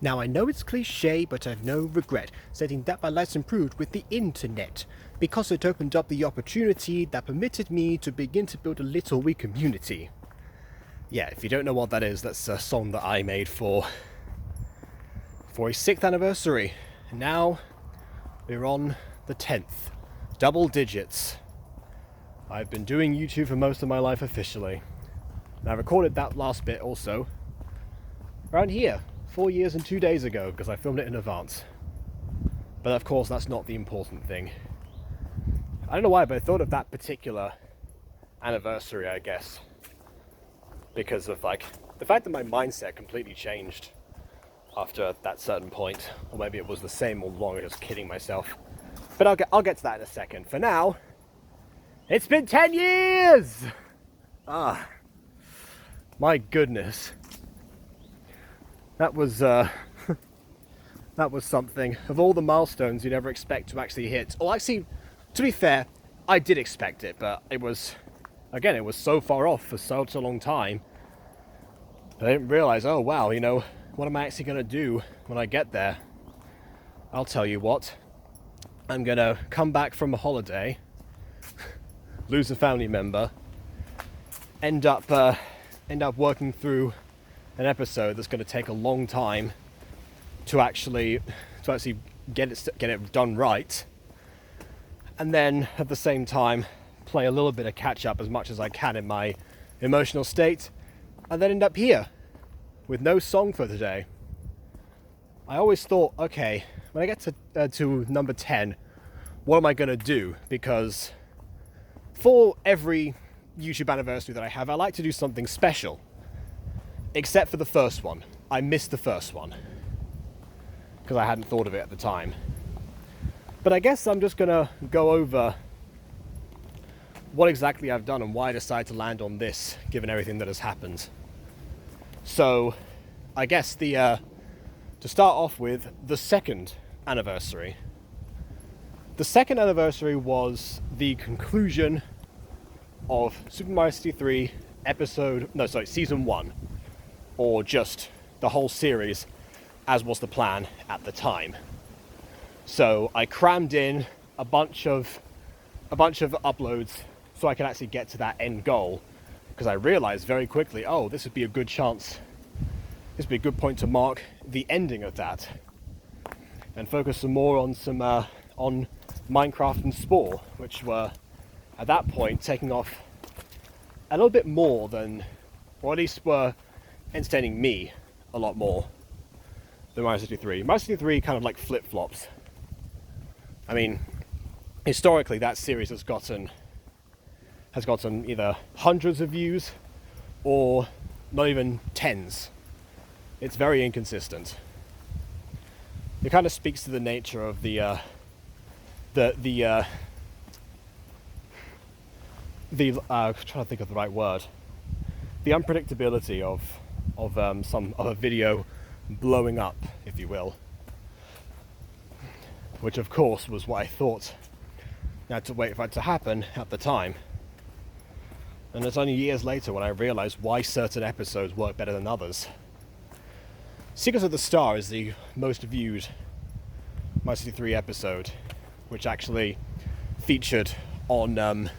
Now I know it's cliche, but I've no regret stating that my life's improved with the internet, because it opened up the opportunity that permitted me to begin to build a little wee community. Yeah, if you don't know what that is, that's a song that I made for a 6th anniversary. And now we're on the 10th. Double digits. I've been doing YouTube for most of my life officially. And I recorded that last bit also around here 4 years and 2 days ago because I filmed it in advance. But of course that's not the important thing. I don't know why, but I thought of that particular anniversary, I guess, because of like the fact that my mindset completely changed after that certain point, or maybe it was the same all along. I was just kidding myself. But I'll get to that in a second. For now, it's been 10 years! Ah, my goodness. That was that was something. Of all the milestones you'd ever expect to actually hit. Or actually, to be fair, I did expect it, but it was so far off for such a long time. I didn't realize, oh wow, what am I actually going to do when I get there? I'll tell you what. I'm going to come back from a holiday, lose a family member, end up working through an episode that's going to take a long time to actually get it done right, and then at the same time play a little bit of catch up as much as I can in my emotional state, and then end up here with no song for today. I always thought, okay, when I get to number 10, what am I going to do? Because for every YouTube anniversary that I have, I like to do something special. Except for the first one. I missed the first one because I hadn't thought of it at the time. But I guess I'm just going to go over what exactly I've done and why I decided to land on this, given everything that has happened. So, I guess to start off with, the second anniversary. The second anniversary was the conclusion of Super Mario 63 Season 1. Or just the whole series, as was the plan at the time. So I crammed in a bunch of uploads so I could actually get to that end goal, because I realized very quickly, oh, this would be a good chance. This would be a good point to mark the ending of that, and focus some more on on Minecraft and Spore, which were at that point taking off a little bit more than, or at least were entertaining me a lot more than Mario 63. Mario 63 kind of like flip-flops. I mean, historically that series has gotten either hundreds of views or not even tens. It's very inconsistent. It kind of speaks to the nature of I'm trying to think of the right word. The unpredictability of a video blowing up, if you will. Which of course was what I thought I had to wait for it to happen at the time. And it's only years later when I realised why certain episodes work better than others. Secrets of the Star is the most viewed Mario 63 episode, which actually featured on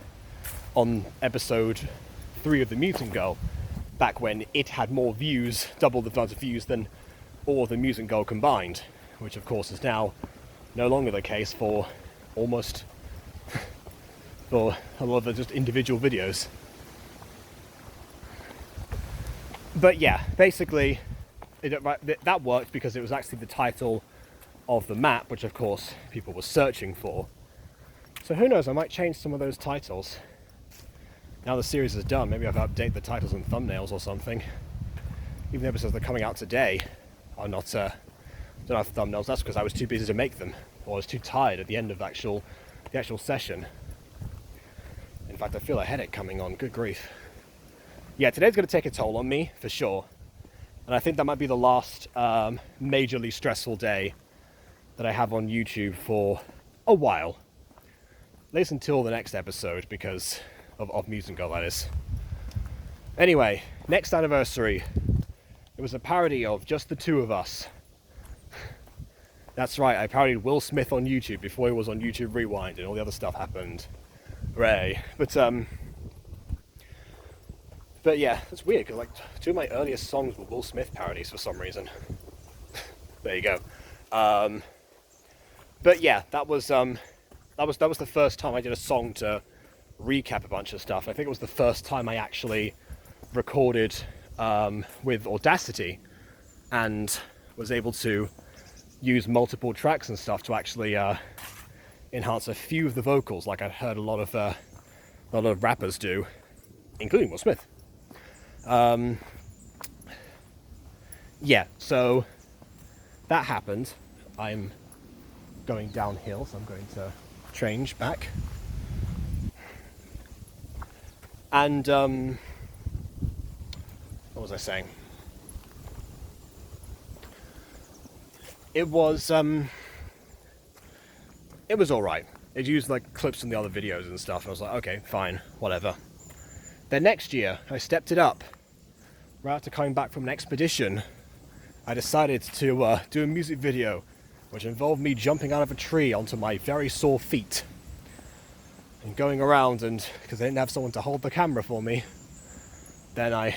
episode 3 of The Mutant Girl, back when it had more views, double the amount of views than all of The Mutant Girl combined, which of course is now no longer the case for almost for a lot of the just individual videos. But yeah, basically that worked because it was actually the title of the map, which of course people were searching for. So who knows, I might change some of those titles. Now the series is done, maybe I'll update the titles and thumbnails or something. Even the episodes that are coming out today are don't have thumbnails. That's because I was too busy to make them, or I was too tired at the end of the actual session. In fact, I feel a headache coming on, good grief. Yeah, today's going to take a toll on me, for sure. And I think that might be the last majorly stressful day that I have on YouTube for a while. At least until the next episode, because of Mutant Girl, that is. Anyway, next anniversary. It was a parody of just the two of us. That's right, I parodied Will Smith on YouTube before he was on YouTube Rewind and all the other stuff happened. Hooray. But yeah, it's weird because like 2 of my earliest songs were Will Smith parodies for some reason. There you go. But yeah, that was the first time I did a song to recap a bunch of stuff. I think it was the first time I actually recorded with Audacity and was able to use multiple tracks and stuff to actually enhance a few of the vocals, like I'd heard a lot of rappers do, including Will Smith. Yeah, so that happened. I'm going downhill, so I'm going to change back. And what was I saying? It was all right. It used like clips from the other videos and stuff, and I was like, okay, fine, whatever. Then next year, I stepped it up. Right after coming back from an expedition, I decided to do a music video, which involved me jumping out of a tree onto my very sore feet and going around, and because I didn't have someone to hold the camera for me, then I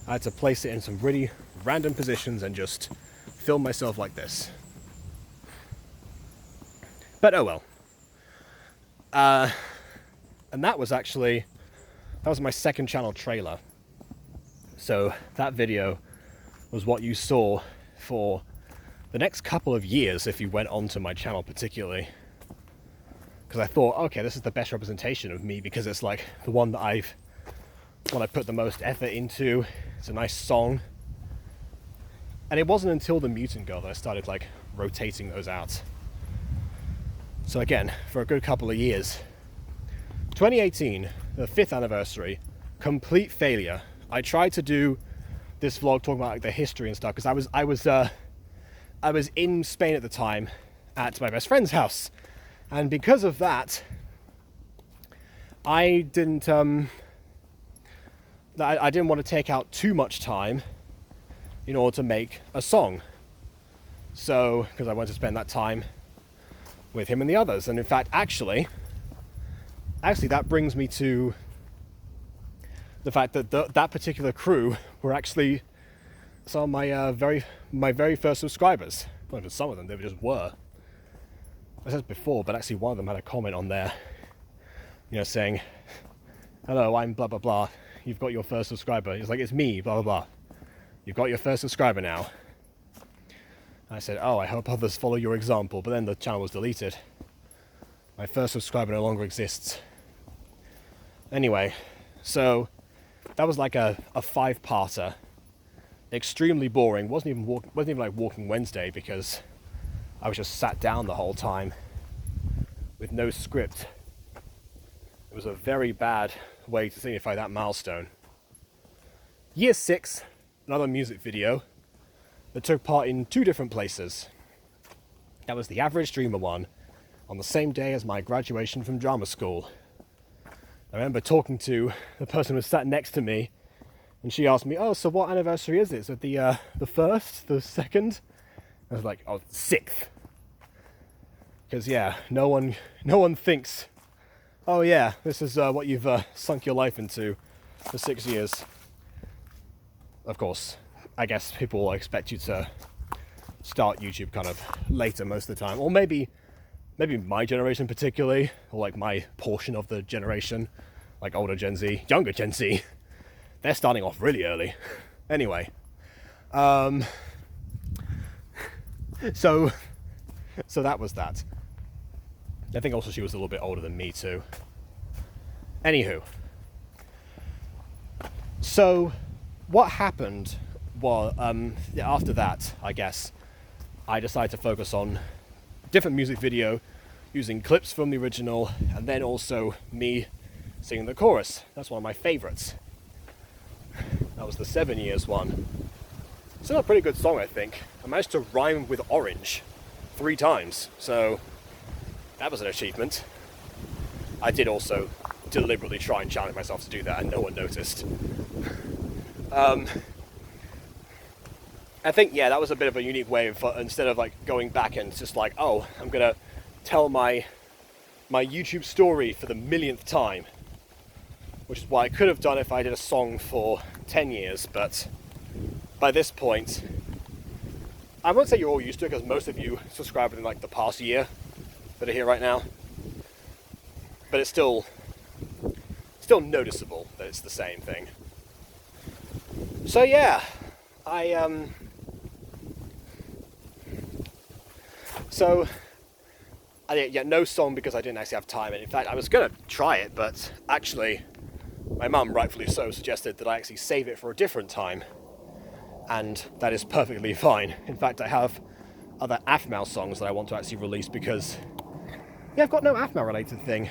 had to place it in some really random positions and just film myself like this. But oh well. And that was my second channel trailer. So that video was what you saw for the next couple of years if you went onto my channel particularly. Because I thought, okay, this is the best representation of me because it's like the one that I put the most effort into. It's a nice song. And it wasn't until The Mutant Girl that I started like rotating those out. So again, for a good couple of years. 2018, the 5th anniversary, complete failure. I tried to do this vlog talking about like the history and stuff because I was in Spain at the time at my best friend's house, and because of that, I didn't want to take out too much time in order to make a song. So, because I wanted to spend that time with him and the others, and in fact, actually, that brings me to the fact that that particular crew were actually some of my very first subscribers. Not even some of them, they just were. I said before, but actually one of them had a comment on there, saying, "Hello, I'm blah blah blah. You've got your first subscriber." He's like, "It's me, blah blah blah. You've got your first subscriber now." I said, "Oh, I hope others follow your example," but then the channel was deleted. My first subscriber no longer exists. Anyway, so that was like a 5-parter. Extremely boring. Wasn't even like Walking Wednesday because I was just sat down the whole time with no script. It was a very bad way to signify that milestone. Year 6, another music video that took part in 2 different places. That was the Average Dreamer one on the same day as my graduation from drama school. I remember talking to the person who was sat next to me, and she asked me, "Oh, so what anniversary is it? Is it the 1st, the 2nd?" I was like, "Oh, 6th." Because yeah, no one thinks, "Oh yeah, this is what you've sunk your life into for 6 years." Of course, I guess people will expect you to start YouTube kind of later most of the time, or maybe my generation particularly, or like my portion of the generation, like older Gen Z, younger Gen Z, they're starting off really early. Anyway, so that was that. I think also she was a little bit older than me too. Anywho, so what happened was, after that, I guess, I decided to focus on different music video using clips from the original, and then also me singing the chorus. That's one of my favorites. That was the 7 Years one. Still a pretty good song, I think. I managed to rhyme with orange 3 times, so that was an achievement. I did also deliberately try and challenge myself to do that, and no one noticed. I think, yeah, that was a bit of a unique way of, instead of like going back and just like, oh, I'm gonna tell my YouTube story for the millionth time, which is what I could have done if I did a song for 10 years, but by this point, I won't say you're all used to it, because most of you subscribed in like the past year that are here right now, but it's still noticeable that it's the same thing. So yeah, no song because I didn't actually have time, and in fact I was gonna try it, but actually my mum, rightfully so, suggested that I actually save it for a different time, and that is perfectly fine. In fact, I have other AFMAL songs that I want to actually release, because yeah, I've got no AFMAL related thing.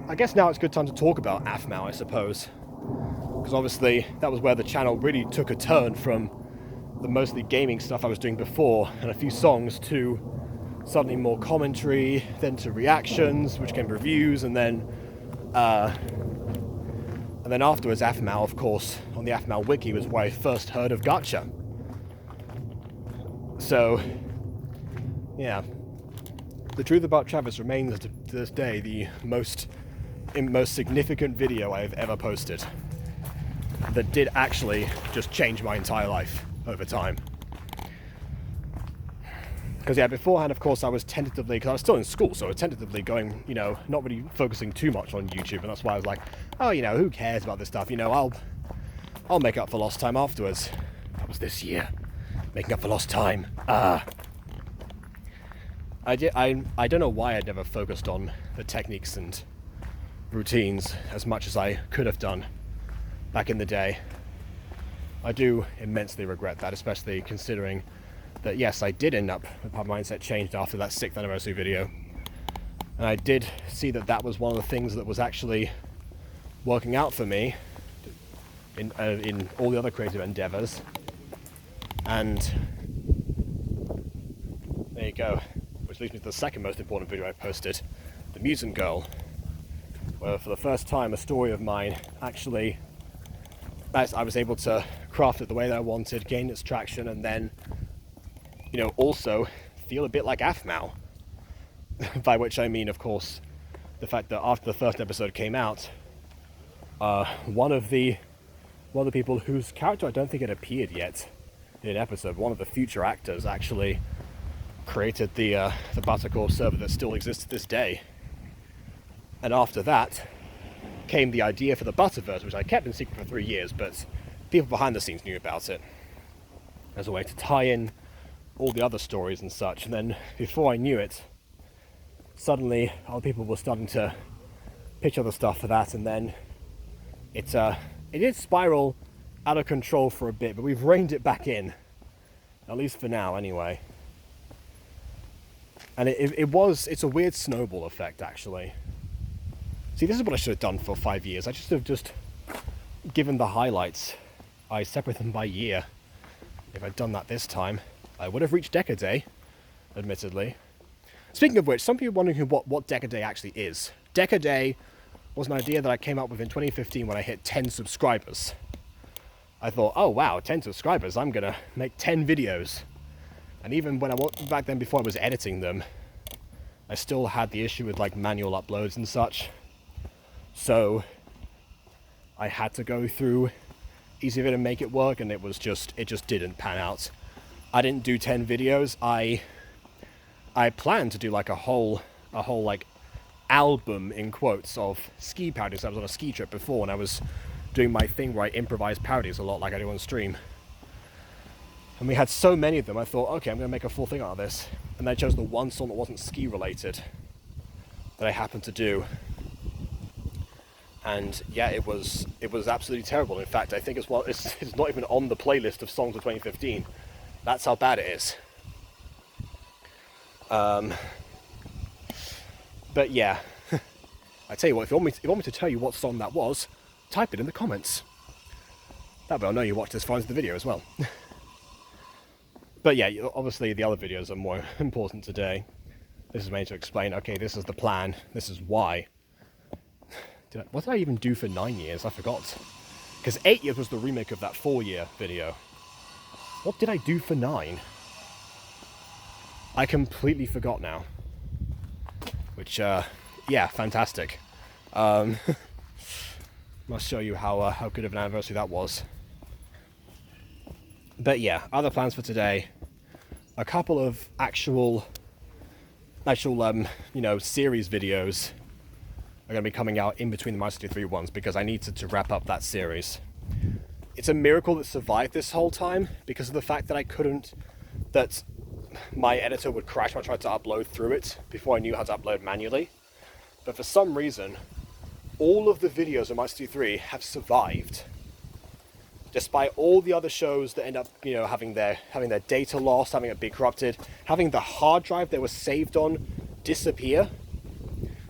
I guess now it's a good time to talk about AFMAL, I suppose, because obviously that was where the channel really took a turn from the mostly gaming stuff I was doing before and a few songs to suddenly more commentary, then to reactions, which came reviews, and then afterwards AFMAL, of course, on the AFMAL wiki was where I first heard of Gacha. So yeah, the truth about Travis remains to this day the most significant video I have ever posted that did actually just change my entire life over time. Because yeah, beforehand, of course, I was tentatively, because I was still in school, so I was tentatively going, you know, not really focusing too much on YouTube, and that's why I was like, oh, you know, who cares about this stuff? You know, I'll make up for lost time afterwards. That was this year, making up for lost time. I don't know why I'd never focused on the techniques and routines as much as I could have done back in the day. I do immensely regret that, especially considering that yes, I did end up with my mindset changed after that 6th anniversary video, and I did see that that was one of the things that was actually working out for me in all the other creative endeavors. And there you go, which leads me to the second most important video I posted, the Mutant Girl, where for the first time a story of mine actually, I was able to craft it the way that I wanted, gain its traction, and then, you know, also feel a bit like AFMAL. By which I mean, of course, the fact that after the first episode came out, one of the people whose character I don't think had appeared yet in an episode, one of the future actors, actually created the Buttercore server that still exists to this day. And after that came the idea for the Butterverse, which I kept in secret for 3 years, but people behind the scenes knew about it as a way to tie in all the other stories and such. And then before I knew it, suddenly other people were starting to pitch other stuff for that, and then it did spiral out of control for a bit, but we've reined it back in, at least for now anyway. And it's a weird snowball effect, actually. See, this is what I should have done for 5 years. I should have just given the highlights. I separate them by year. If I'd done that this time, I would have reached Decaday, admittedly. Speaking of which, some people are wondering what Decaday actually is. Decaday was an idea that I came up with in 2015 when I hit 10 subscribers. I thought, oh wow, 10 subscribers, I'm gonna make 10 videos. And even when back then, before I was editing them, I still had the issue with like manual uploads and such. So I had to go through EasyVid and make it work, and it just didn't pan out. I didn't do 10 videos. I planned to do like a whole like album in quotes of ski parodies. I was on a ski trip before, and I was doing my thing where I improvise parodies a lot like I do on stream. And we had so many of them, I thought, okay, I'm going to make a full thing out of this. And I chose the one song that wasn't ski related that I happened to do. And yeah, it was absolutely terrible. In fact, I think it's not even on the playlist of songs of 2015. That's how bad it is. But yeah, I tell you what, if you want me to tell you what song that was, type it in the comments. That way I'll know you watched this far into the video as well. But yeah, obviously the other videos are more important today. This is made to explain, okay, this is the plan, this is why. What did I even do for 9 years? I forgot. Because 8 years was the remake of that 4-year video. What did I do for 9? I completely forgot now. Which, yeah, fantastic. Must show you how good of an anniversary that was. But yeah, other plans for today. A couple of actual you know, series videos are going to be coming out in between the Mario 63 ones because I needed to wrap up that series. It's a miracle that survived this whole time because of the fact that my editor would crash when I tried to upload through it before I knew how to upload manually. But for some reason, all of the videos of Mario 63 have survived. Despite all the other shows that end up, you know, having their data lost, having it be corrupted, having the hard drive they were saved on disappear.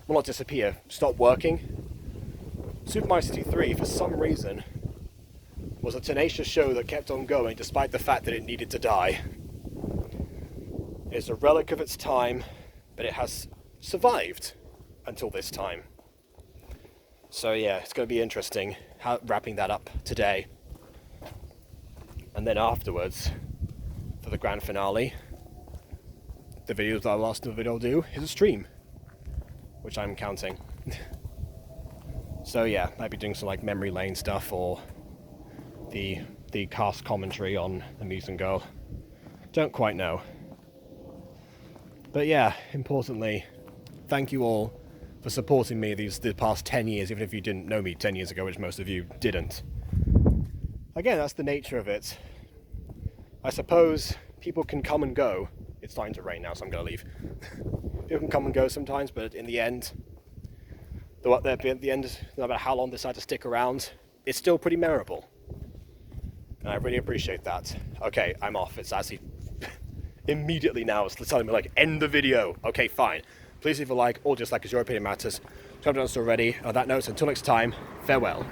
Well, not disappear, stop working. Super Mario 63, for some reason, was a tenacious show that kept on going despite the fact that it needed to die. It's a relic of its time, but it has survived until this time. So yeah, it's going to be interesting wrapping that up today. And then afterwards, for the grand finale, the video that last video I'll do is a stream, which I'm counting. So yeah, might be doing some like memory lane stuff or the cast commentary on Amusing Girl. Don't quite know. But yeah, importantly, thank you all for supporting me the past 10 years, even if you didn't know me 10 years ago, which most of you didn't. Again, that's the nature of it. I suppose people can come and go. It's starting to rain now, so I'm going to leave. People can come and go sometimes, but in the end, no matter how long they decide to stick around, it's still pretty memorable. And I really appreciate that. Okay, I'm off. It's actually immediately now. It's telling me, like, end the video. Okay, fine. Please leave a like or dislike, as your opinion matters. If you haven't done so already. On that note, until next time, farewell.